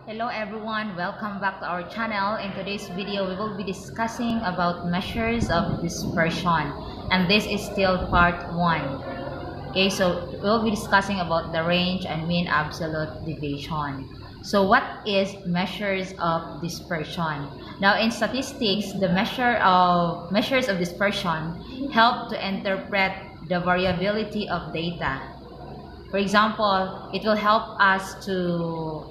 Hello everyone, welcome back to our channel. In today's video, we will be discussing about measures of dispersion, and this is still part 1. Okay, so we'll be discussing about the range and mean absolute deviation. So what is measures of dispersion? Now in statistics, the measures of dispersion help to interpret the variability of data. For example, it will help us to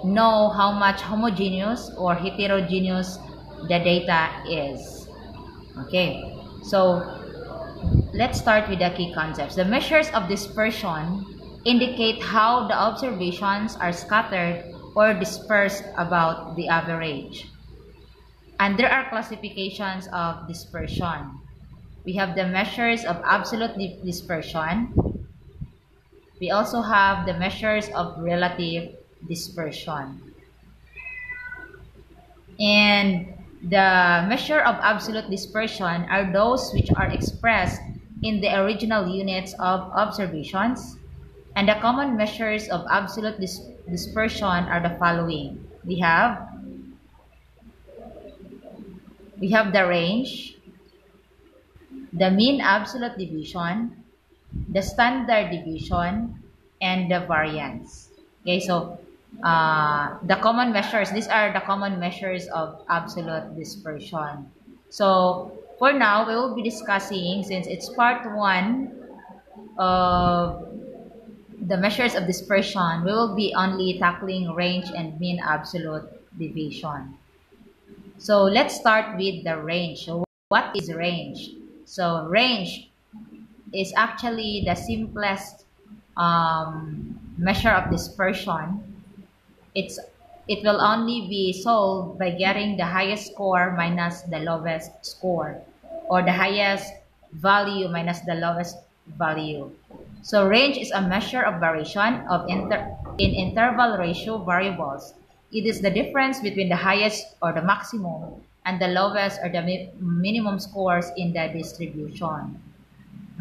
know how much homogeneous or heterogeneous the data is. Okay, so let's start with the key concepts. The measures of dispersion indicate how the observations are scattered or dispersed about the average. And there are classifications of dispersion. We have the measures of absolute dispersion. We also have the measures of relative dispersion. And the measure of absolute dispersion are those which are expressed in the original units of observations. And the common measures of absolute dispersion are the following. We have the range, the mean absolute deviation, the standard deviation, and the variance. Okay, so the common measures, these are the common measures of absolute dispersion. So for now, we will be discussing, since it's part 1 of the measures of dispersion, we will be only tackling range and mean absolute deviation. So let's start with the range. So what is range? So range is actually the simplest measure of dispersion. It will only be solved by getting the highest score minus the lowest score, or the highest value minus the lowest value. So range is a measure of variation in interval ratio variables. It is the difference between the highest or the maximum and the lowest or the minimum scores in the distribution.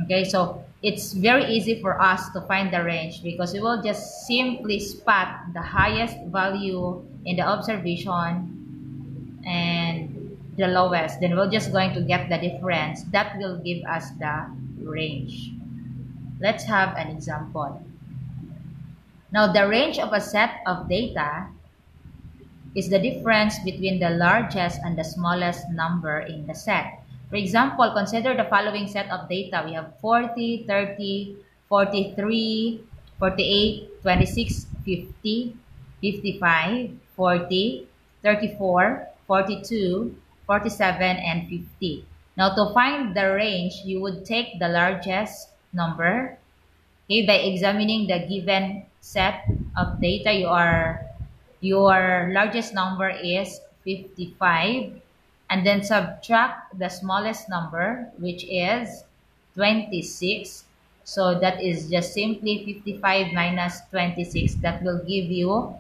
Okay, so it's very easy for us to find the range because we will just simply spot the highest value in the observation and the lowest. Then we're just going to get the difference. That will give us the range. Let's have an example. Now, the range of a set of data is the difference between the largest and the smallest number in the set. For example, consider the following set of data. We have 40, 30, 43, 48, 26, 50, 55, 40, 34, 42, 47, and 50. Now, to find the range, you would take the largest number. Okay, by examining the given set of data, your largest number is 55. And then subtract the smallest number, which is 26. So that is just simply 55 minus 26. That will give you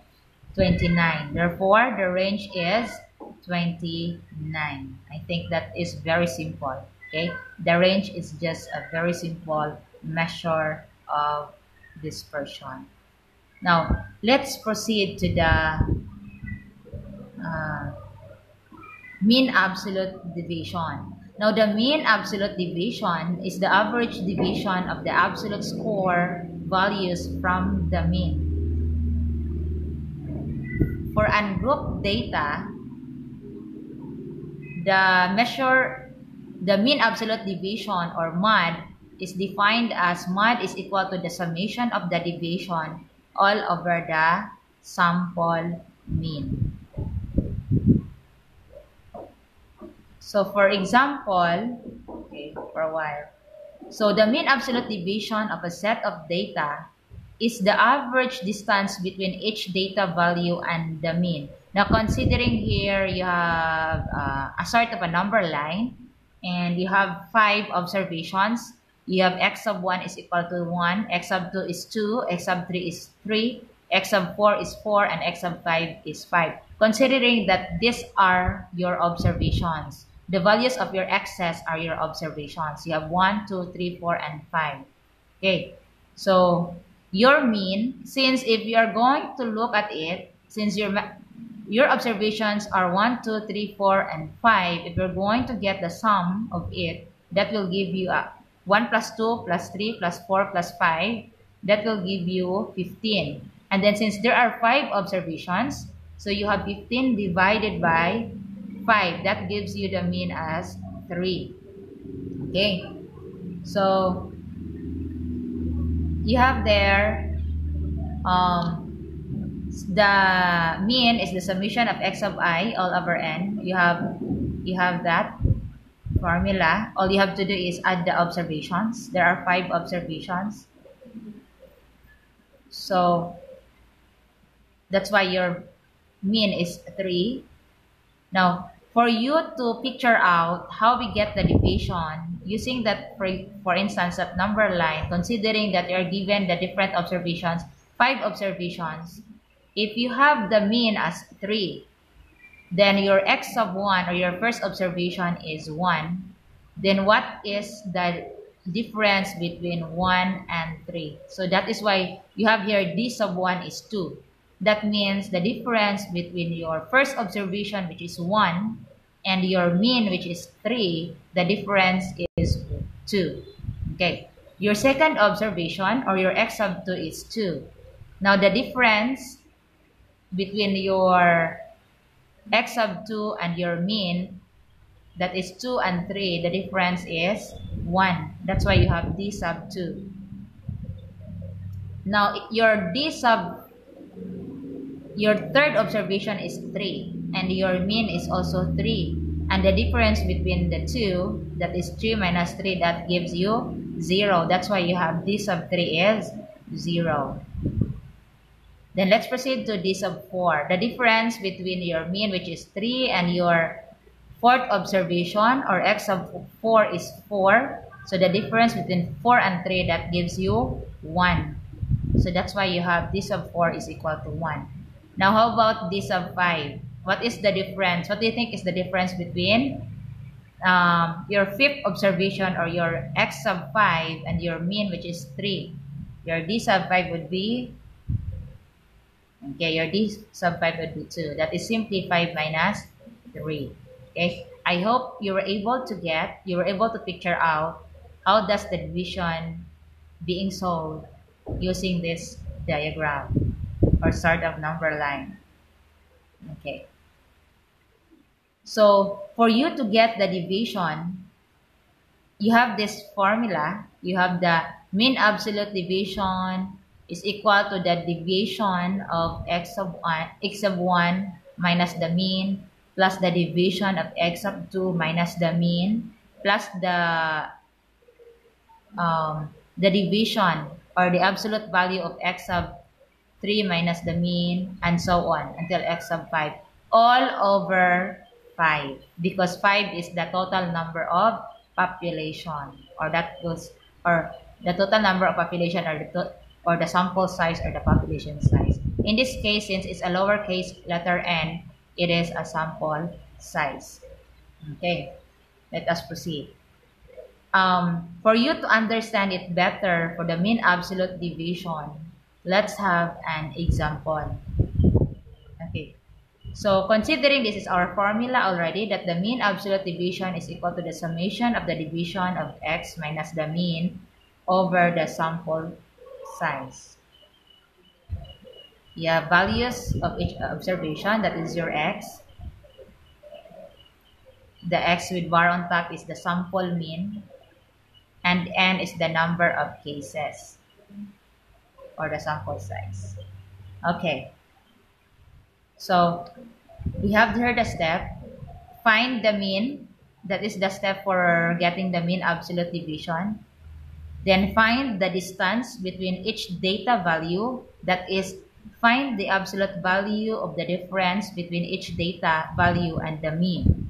29. Therefore, the range is 29. I think that is very simple. Okay, the range is just a very simple measure of dispersion. Now, let's proceed to the mean absolute deviation. Now, the mean absolute deviation is the average deviation of the absolute score values from the mean. For ungrouped data, the mean absolute deviation, or MAD, is defined as MAD is equal to the summation of the deviation all over the sample mean. So for example, okay, for a while. So the mean absolute deviation of a set of data is the average distance between each data value and the mean. Now considering here you have a sort of a number line, and you have 5 observations. You have x sub 1 is equal to 1, x sub 2 is 2, x sub 3 is 3, x sub 4 is 4, and x sub 5 is 5. Considering that these are your observations, the values of your x's are your observations. You have 1, 2, 3, 4, and 5. Okay, so your mean, since if you are going to look at it, since your observations are 1, 2, 3, 4, and 5, if you're going to get the sum of it, that will give you a 1 plus 2 plus 3 plus 4 plus 5, that will give you 15. And then since there are 5 observations, so you have 15 divided by 5, that gives you the mean as 3. Okay, so you have there the mean is the summation of x of I all over n. You have that formula. All you have to do is add the observations. There are 5 observations, so that's why your mean is 3. Now, for you to picture out how we get the deviation using that, for instance, that number line, considering that you are given the different observations, 5 observations, if you have the mean as 3, then your x sub 1 or your first observation is 1, then what is the difference between 1 and 3? So that is why you have here d sub 1 is 2. That means the difference between your first observation, which is 1, and your mean, which is 3, the difference is 2. Okay. Your second observation, or your x sub 2, is 2. Now, the difference between your x sub 2 and your mean, that is 2 and 3, the difference is 1. That's why you have d sub 2. Now, your third observation is 3, and your mean is also 3. And the difference between the two, that is 3 minus 3, that gives you 0. That's why you have d sub 3 is 0. Then let's proceed to d sub 4. The difference between your mean, which is 3, and your fourth observation, or x sub 4, is 4. So the difference between 4 and 3, that gives you 1. So that's why you have d sub 4 is equal to 1. Now, how about d sub 5? What is the difference? What do you think is the difference between your fifth observation, or your x sub 5, and your mean, which is 3? Your d sub 5 would be, okay, your d sub 5 would be 2. That is simply 5 minus 3. Okay, I hope you were able to picture out how does the division being solved using this diagram or sort of number line. Okay, so for you to get the deviation, you have this formula. You have the mean absolute deviation is equal to the deviation of x sub 1 minus the mean, plus the deviation of x sub 2 minus the mean, plus the division or the absolute value of x sub 3 minus the mean, and so on until x sub 5, all over 5, because 5 is the total number of population, or the total number of population, or the sample size, or the population size. In this case, since it's a lowercase letter n, it is a sample size. Okay, let us proceed. For you to understand it better, for the mean absolute deviation, let's have an example. Okay, so considering this is our formula already, that the mean absolute deviation is equal to the summation of the division of x minus the mean over the sample size. You have values of each observation, that is your x. The x with bar on top is the sample mean, and n is the number of cases, or the sample size. Okay, so we have here the step, find the mean, that is the step for getting the mean absolute deviation. Then find the distance between each data value, that is, find the absolute value of the difference between each data value and the mean.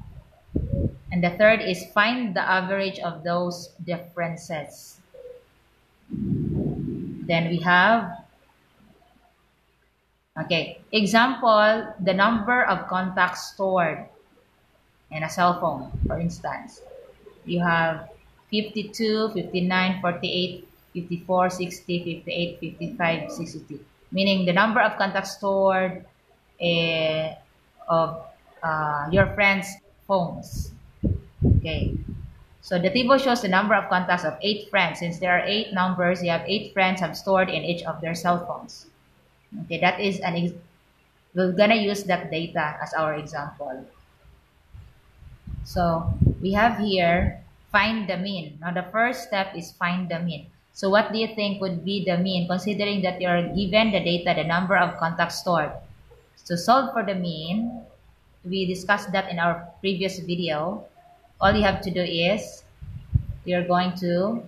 And the third is find the average of those differences. Then we have, okay, example, the number of contacts stored in a cell phone, for instance. You have 52, 59, 48, 54, 60, 58, 55, 62. Meaning the number of contacts stored of your friends' phones. Okay. So the table shows the number of contacts of 8 friends. Since there are 8 numbers, you have 8 friends have stored in each of their cell phones. Okay, that is we're gonna use that data as our example. So we have here find the mean. Now the first step is find the mean. So what do you think would be the mean, considering that you're given the data, the number of contacts stored? To solve for the mean, we discussed that in our previous video. All you have to do is you're going to,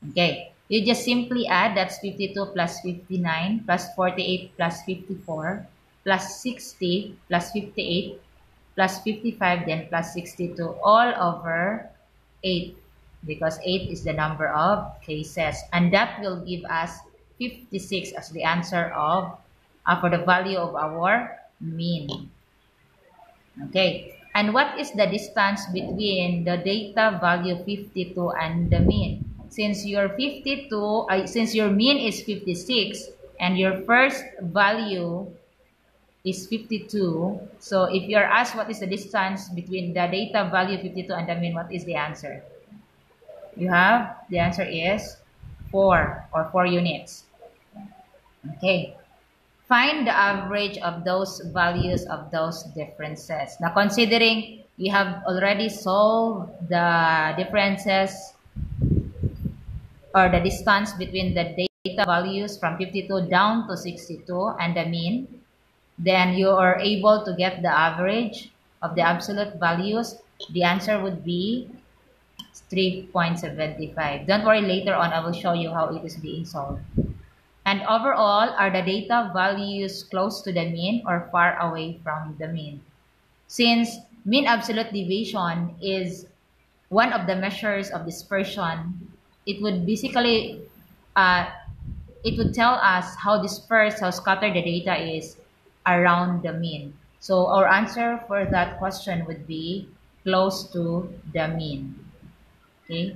okay, you just simply add, that's 52 plus 59 plus 48 plus 54 plus 60 plus 58 plus 55, then plus 62, all over 8, because 8 is the number of cases, and that will give us 56 as the answer of for the value of our mean. Okay, and what is the distance between the data value 52 and the mean? Since your since your mean is 56 and your first value is 52, so if you're asked what is the distance between the data value 52 and the mean, what is the answer? You have, the answer is 4 or 4 units. Okay. Find the average of those values of those differences. Now, considering you have already solved the differences or the distance between the data values from 52 down to 62 and the mean, then you are able to get the average of the absolute values. The answer would be 3.75. Don't worry, later on I will show you how it is being solved. And overall, are the data values close to the mean or far away from the mean? Since mean absolute deviation is one of the measures of dispersion, it would basically, it would tell us how dispersed, how scattered the data is around the mean. So our answer for that question would be close to the mean. Okay.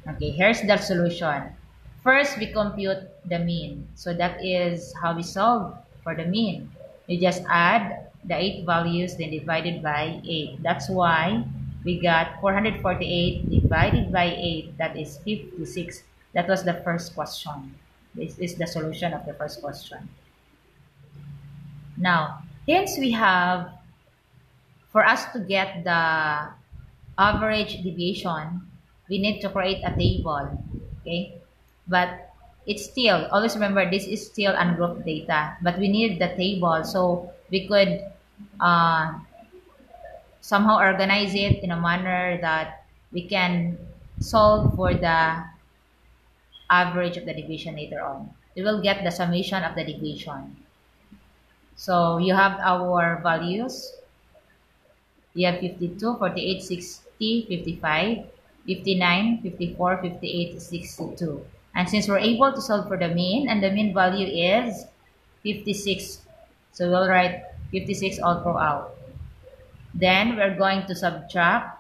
Okay, here's the solution. First, we compute the mean. So that is how we solve for the mean. You just add the 8 values, then divided by 8. That's why we got 448 divided by 8. That is 56. That was the first question. This is the solution of the first question. Now, since we have, for us to get the average deviation, we need to create a table, okay? But it's still, always remember, this is still ungrouped data, but we need the table so we could somehow organize it in a manner that we can solve for the average of the deviation later on. We will get the summation of the deviation. So you have our values. You have 52, 48, 60, 55, 59, 54, 58, 62. And since we're able to solve for the mean, and the mean value is 56, so we'll write 56 all throughout. Then we're going to subtract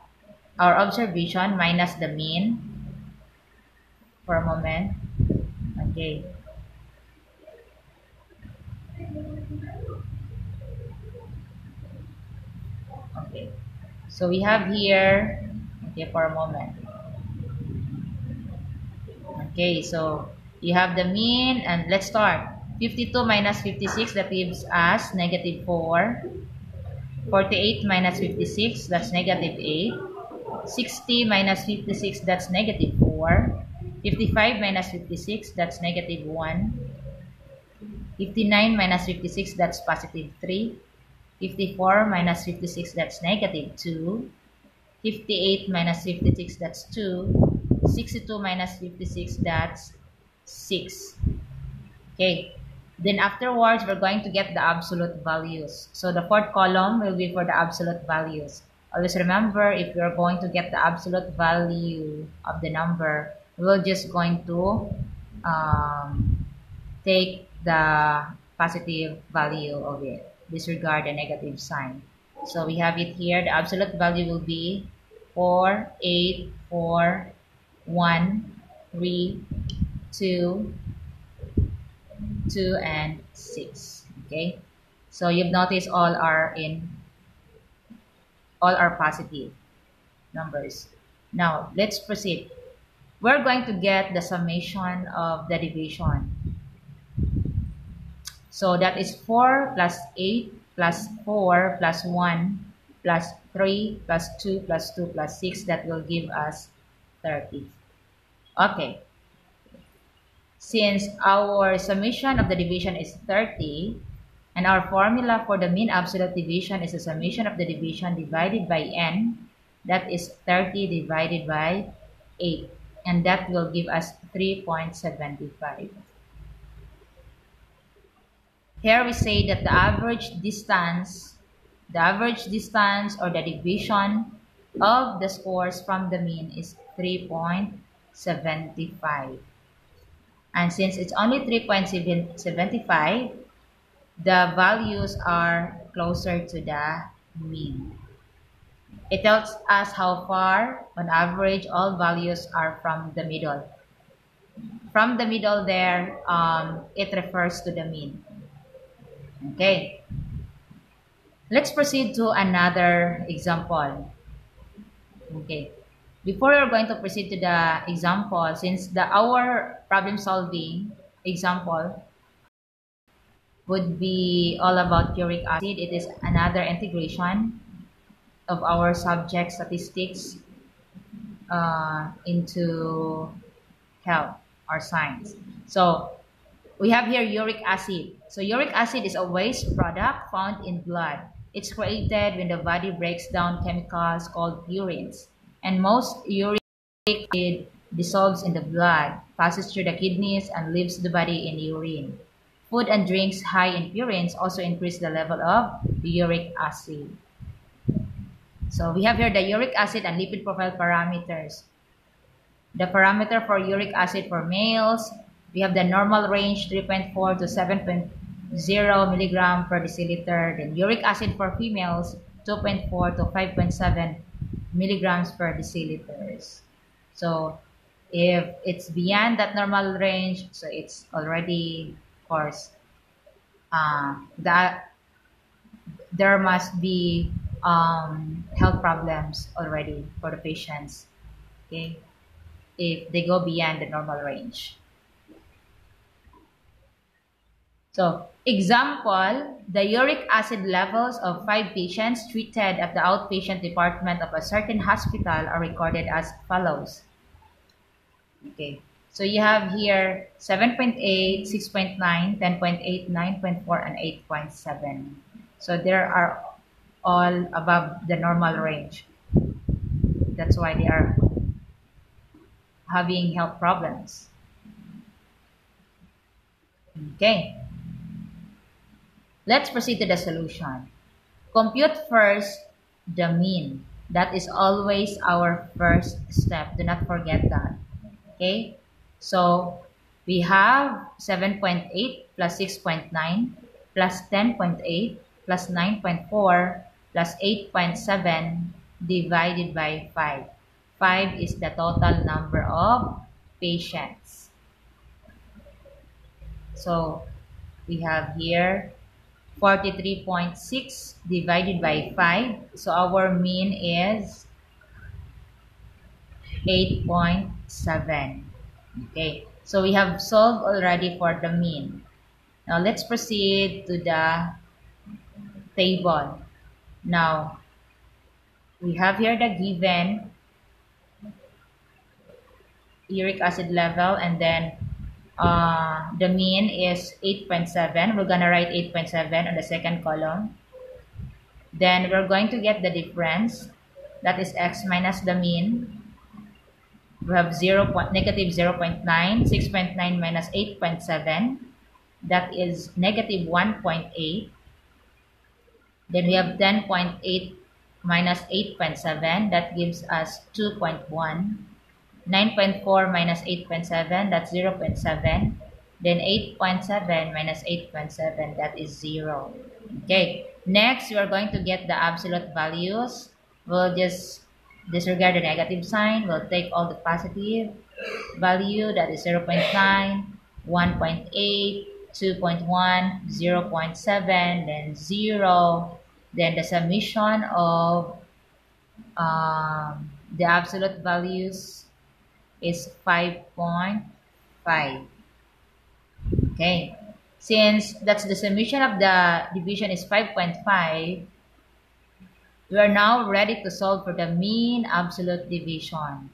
our observation minus the mean for a moment. Okay. Okay. So we have here, okay, for a moment. Okay, so you have the mean, and let's start. 52 minus 56, that gives us negative 4. 48 minus 56, that's negative 8. 60 minus 56, that's negative 4. 55 minus 56, that's negative 1. 59 minus 56, that's positive 3. 54 minus 56, that's negative 2. 58 minus 56, that's 2. 62 minus 56, that's 6. Okay. Then afterwards, we're going to get the absolute values. So the fourth column will be for the absolute values. Always remember, if you're going to get the absolute value of the number, we're just going to take the positive value of it. Disregard the negative sign. So we have it here. The absolute value will be 4, 8, 4, 1, 3, 2, 2, and 6. Okay, so you've noticed all are positive numbers. Now let's proceed. We're going to get the summation of the division. So that is 4 plus 8 plus 4 plus 1 plus 3 plus 2 plus 2 plus 6. That will give us 30. Okay. Since our summation of the division is 30, and our formula for the mean absolute division is the summation of the division divided by n, that is 30 divided by 8. And that will give us 3.75. Here we say that the average distance or the deviation of the scores from the mean is 3.75. And since it's only 3.75, the values are closer to the mean. It tells us how far, on average, all values are from the middle. From the middle there, it refers to the mean. Okay. Let's proceed to another example. Okay. Before we're going to proceed to the example, since our problem solving example would be all about uric acid, it is another integration of our subject statistics into health or science. So we have here uric acid. So uric acid is a waste product found in blood. It's created when the body breaks down chemicals called purines. And most uric acid dissolves in the blood, passes through the kidneys, and leaves the body in urine. Food and drinks high in purines also increase the level of uric acid. So we have here the uric acid and lipid profile parameters. The parameter for uric acid for males, we have the normal range 3.4 to 7.0 milligram per deciliter. Then uric acid for females 2.4 to 5.7 milligrams per deciliters. So if it's beyond that normal range, so it's already, of course, that there must be health problems already for the patients. Okay, if they go beyond the normal range. So, example, the uric acid levels of 5 patients treated at the outpatient department of a certain hospital are recorded as follows. Okay, so you have here 7.8, 6.9, 10.8, 9.4, and 8.7. So there are all above the normal range. That's why they are having health problems. Okay. Let's proceed to the solution. Compute first the mean. That is always our first step. Do not forget that. Okay? So, we have 7.8 plus 6.9 plus 10.8 plus 9.4 plus 8.7 divided by 5. 5 is the total number of patients. So, we have here 43.6 divided by 5. So our mean is 8.7. Okay, so we have solved already for the mean. Now let's proceed to the table. Now we have here the given uric acid level, and then the mean is 8.7. We're gonna write 8.7 on the second column. Then we're going to get the difference, that is x minus the mean. We have negative 0.9, 6.9 minus 8.7, that is negative 1.8. Then we have 10.8 minus 8.7, that gives us 2.1. 9.4 minus 8.7, that's 0.7. Then 8.7 minus 8.7, that is 0. Okay, next we are going to get the absolute values. We'll just disregard the negative sign. We'll take all the positive value, that is 0.9, 1.8, 2.1, 0.7, then 0. Then the summation of the absolute values is 5.5. Okay. Since that's the summation of the division is 5.5, we are now ready to solve for the mean absolute division.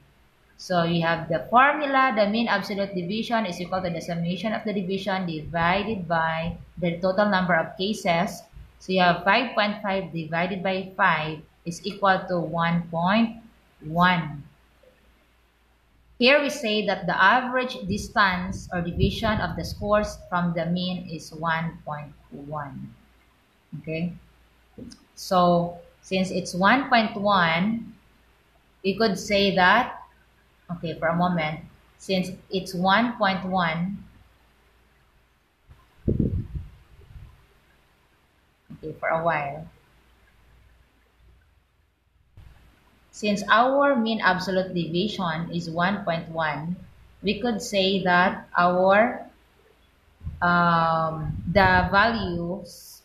So you have the formula, the mean absolute division is equal to the summation of the division divided by the total number of cases. So you have 5.5 divided by 5 is equal to 1.1. Here we say that the average distance or division of the scores from the mean is 1.1. Okay. So since it's 1.1, we could say that, okay, for a moment, since it's 1.1, okay, for a while, since our mean absolute deviation is 1.1, we could say that our the values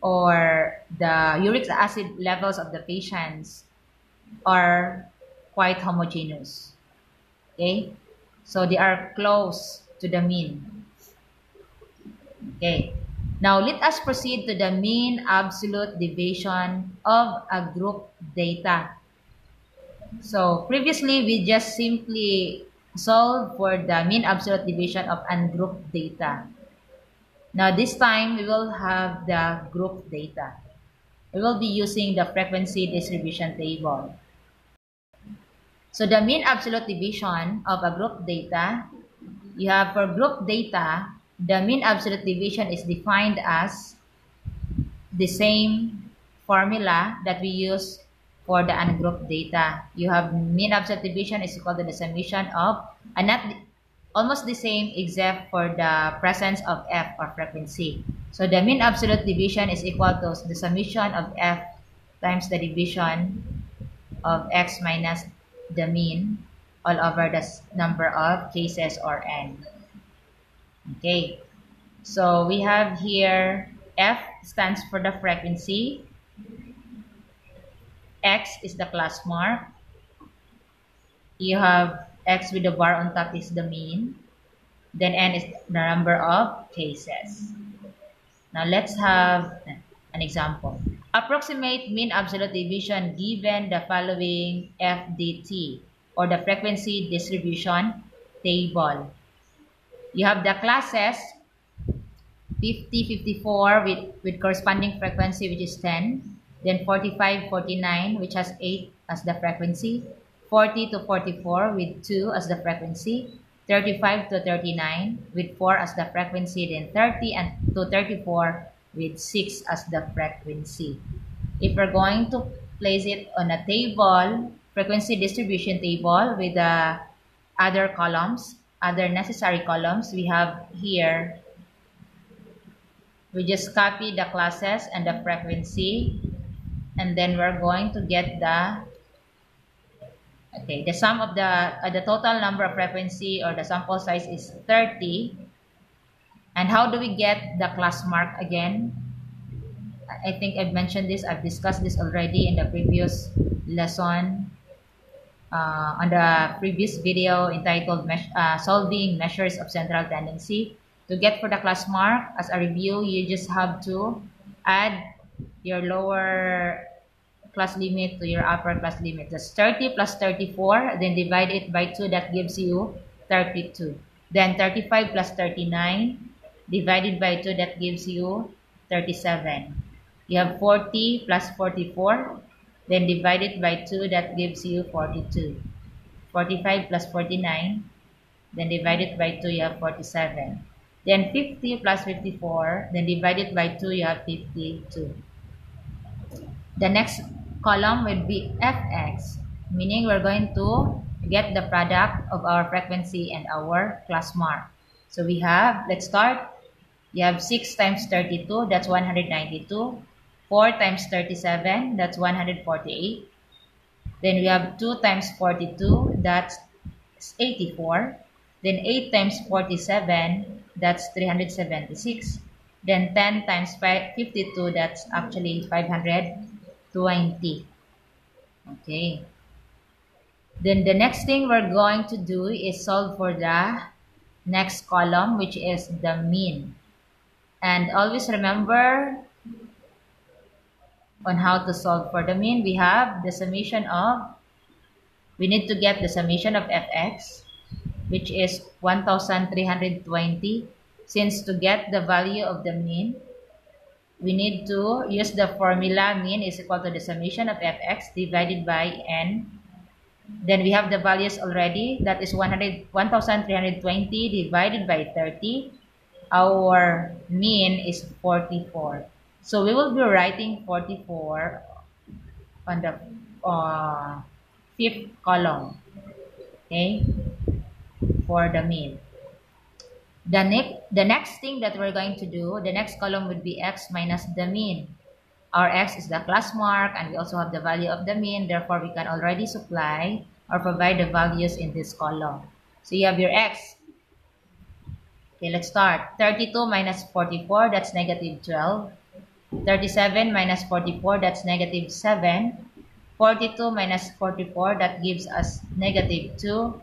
or the uric acid levels of the patients are quite homogeneous. Okay, so they are close to the mean. Okay, now let us proceed to the mean absolute deviation of a group data. So previously we just simply solved for the mean absolute deviation of ungrouped data. Now this time we will have the group data. We will be using the frequency distribution table. So the mean absolute division of a group data, you have for group data, the mean absolute division is defined as the same formula that we use for the ungrouped data. You have mean absolute division is equal to the summation of, and not almost the same except for the presence of f or frequency. So the mean absolute division is equal to the summation of f times the division of x minus the mean all over the number of cases or n. Okay, so we have here f stands for the frequency, x is the class mark, you have x with the bar on top is the mean, then n is the number of cases. Now let's have an example. Approximate mean absolute division given the following FDT or the frequency distribution table. You have the classes 50, 54 with corresponding frequency which is 10, then 45, 49 which has 8 as the frequency, 40 to 44 with 2 as the frequency, 35 to 39 with 4 as the frequency, then 30 and to 34 with 6 as the frequency. If we're going to place it on a table, frequency distribution table with the other columns, other necessary columns, we have here, we just copy the classes and the frequency, and then we're going to get the the sum of the total number of frequency or the sample size is 30. And how do we get the class mark again? I think I've mentioned this, I've discussed this already in the previous lesson, on the previous video entitled Solving Measures of Central Tendency. To get for the class mark, as a review, you just have to add your lower class limit to your upper class limit. That's 30 plus 34, then divide it by 2, that gives you 32. Then 35 plus 39, divided by 2, that gives you 37. You have 40 plus 44, then divided by 2, that gives you 42. 45 plus 49, then divided by 2, you have 47. Then 50 plus 54, then divided by 2, you have 52. The next column will be fx, meaning we're going to get the product of our frequency and our class mark. So we have, let's start. You have 6 times 32, that's 192. 4 times 37, that's 148. Then we have 2 times 42, that's 84. Then 8 times 47, that's 376. Then 10 times 52, that's actually 520. Okay. Then the next thing we're going to do is solve for the next column, which is the mean. And always remember on how to solve for the mean. We have the summation of, we need to get the summation of fx, which is 1320. Since to get the value of the mean, we need to use the formula mean is equal to the summation of fx divided by n. Then we have the values already. That is 1320 divided by 30. Our mean is 44. So we will be writing 44 on the fifth column, okay, for the mean. The next thing that we're going to do, the next column would be x minus the mean. Our x is the class mark, and we also have the value of the mean. Therefore, we can already supply or provide the values in this column. So you have your x. Okay, let's start. 32 minus 44, that's negative 12. 37 minus 44, that's negative 7. 42 minus 44, that gives us negative 2.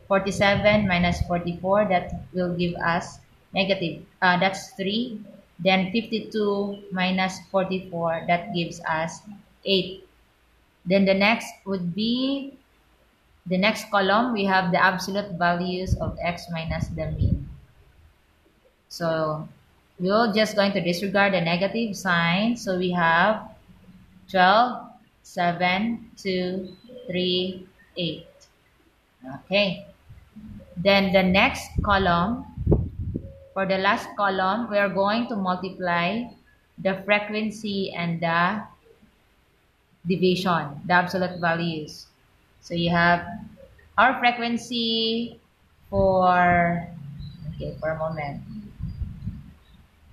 47 minus 44, that will give us negative, that's 3. Then 52 minus 44, that gives us 8. Then the next would be, the next column, we have the absolute values of x minus the mean. So we're just going to disregard the negative sign. So we have 12, 7, 2, 3, 8. Okay. Then the next column, for the last column, we are going to multiply the frequency and the deviation, the absolute values. So you have our frequency for, okay, for a moment.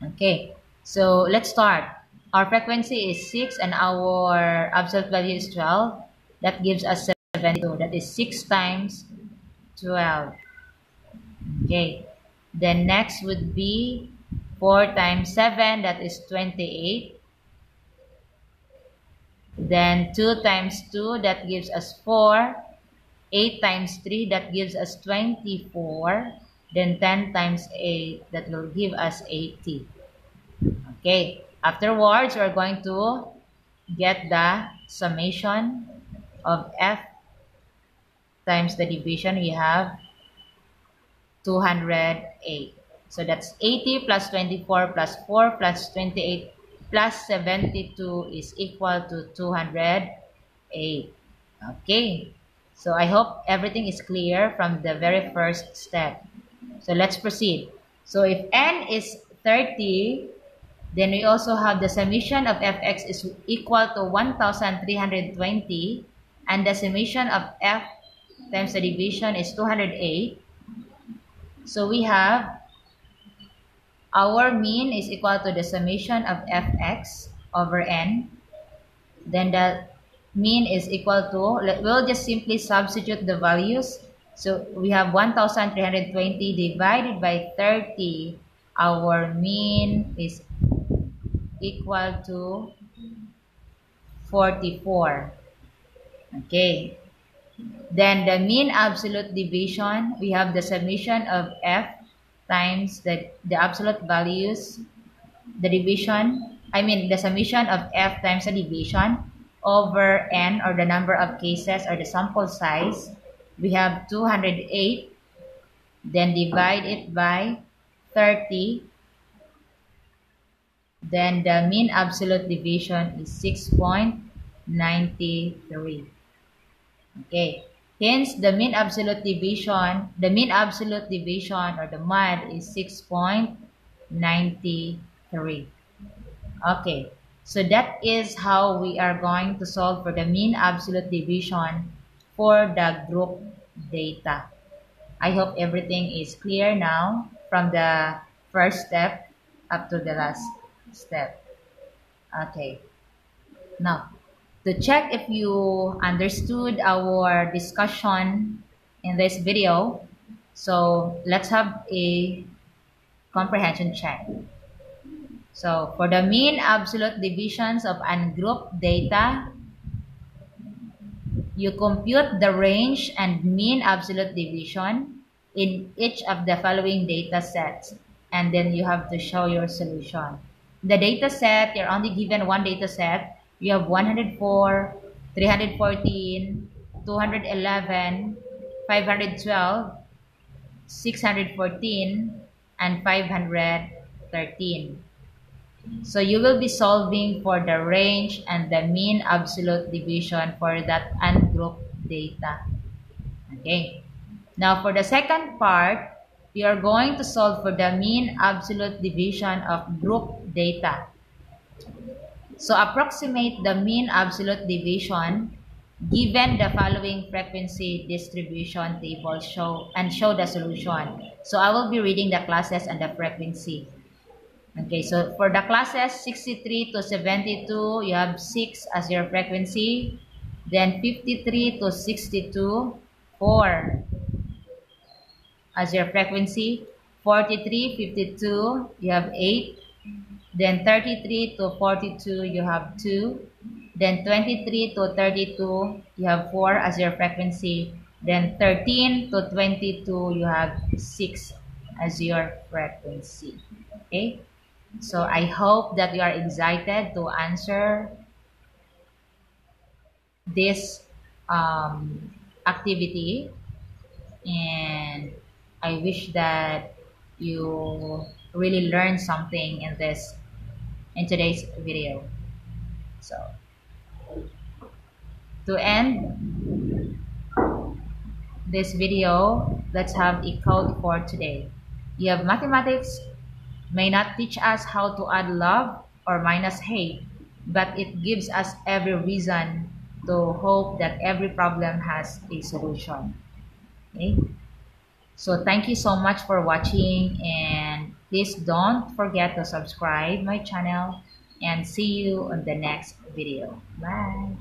Okay, so let's start. Our frequency is 6 and our absolute value is 12. That gives us 72. That is 6 times 12. Okay, then next would be 4 times 7, that is 28. Then 2 times 2, that gives us 4. 8 times 3, that gives us 24. Then 10 times 8, that will give us 80. Okay, afterwards, we're going to get the summation of f times the division. We have 208. So that's 80 plus 24 plus 4 plus 28 plus 72 is equal to 208. Okay, so I hope everything is clear from the very first step. So let's proceed. So if n is 30, then we also have the summation of fx is equal to 1320, and the summation of f times the division is 208. So we have our mean is equal to the summation of fx over n. Then the mean is equal to, we'll just simply substitute the values. So we have 1320 divided by 30. Our mean is equal to 44. Okay. Then the mean absolute deviation, we have the summation of f times the absolute values, the division, the summation of f times the division over n, or the number of cases or the sample size. We have 208, then divide it by 30. Then the mean absolute deviation is 6.93. Okay. Hence, the mean absolute deviation or the MAD is 6.93. Okay, so that is how we are going to solve for the mean absolute deviation for the group data. I hope everything is clear now from the first step up to the last step. Okay, now To check if you understood our discussion in this video, so let's have a comprehension check. So for the mean absolute divisions of ungrouped data, you compute the range and mean absolute division in each of the following data sets, and then you have to show your solution. The data set, you're only given one data set. You have 104, 314, 211, 512, 614, and 513. So you will be solving for the range and the mean absolute division for that ungrouped data. Okay. Now for the second part, we are going to solve for the mean absolute division of group data. So approximate the mean absolute division given the following frequency distribution table show the solution. So I will be reading the classes and the frequency. Okay, so for the classes 63 to 72, you have 6 as your frequency. Then 53 to 62, 4 as your frequency. 43, 52, you have 8. Then 33 to 42, you have 2. Then 23 to 32, you have 4 as your frequency. Then 13 to 22, you have 6 as your frequency. Okay? So I hope that you are excited to answer this activity, and I wish that you really learn something in today's video. So to end this video, let's have a code for today. You have mathematics may not teach us how to add love or minus hate, but it gives us every reason to hope that every problem has a solution. Okay? So thank you so much for watching, and please don't forget to subscribe my channel, and see you on the next video. Bye.